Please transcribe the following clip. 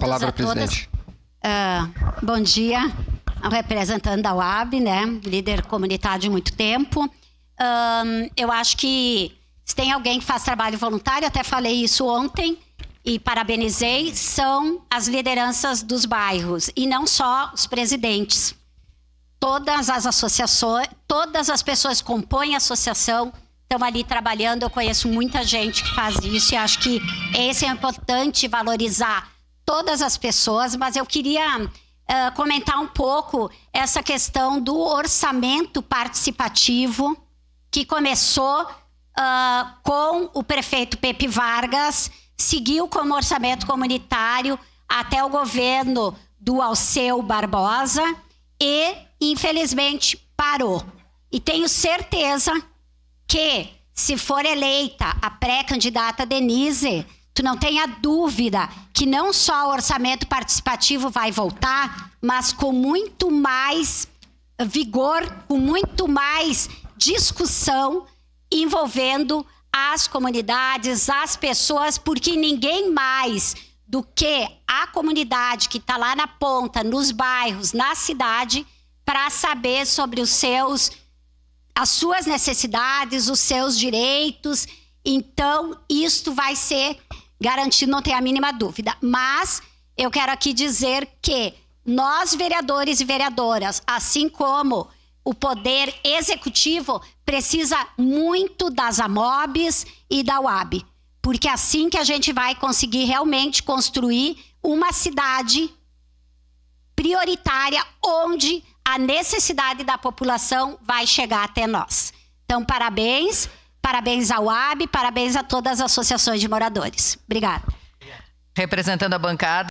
Palavra, presidente. Bom dia, representando a UAB, né? Líder comunitário de muito tempo. Eu acho que se tem alguém que faz trabalho voluntário, até falei isso ontem e parabenizei, são as lideranças dos bairros e não só os presidentes. Todas as associações, todas as pessoas que compõem a associação estão ali trabalhando. Eu conheço muita gente que faz isso e acho que esse é importante, valorizar todas as pessoas, mas eu queria comentar um pouco essa questão do orçamento participativo que começou com o prefeito Pepe Vargas, seguiu como orçamento comunitário até o governo do Alceu Barbosa e, infelizmente, parou. E tenho certeza que, se for eleita a pré-candidata Denise, tu não tenha dúvida que não só o orçamento participativo vai voltar, mas com muito mais vigor, com muito mais discussão envolvendo as comunidades, as pessoas, porque ninguém mais do que a comunidade que está lá na ponta, nos bairros, na cidade, para saber sobre as suas necessidades, os seus direitos. Então, isto vai ser garantido, não tenho a mínima dúvida. Mas eu quero aqui dizer que nós, vereadores e vereadoras, assim como o poder executivo, precisa muito das AMOBs e da UAB. Porque é assim que a gente vai conseguir realmente construir uma cidade prioritária onde a necessidade da população vai chegar até nós. Então, parabéns à UAB, parabéns a todas as associações de moradores. Obrigada. Representando a bancada.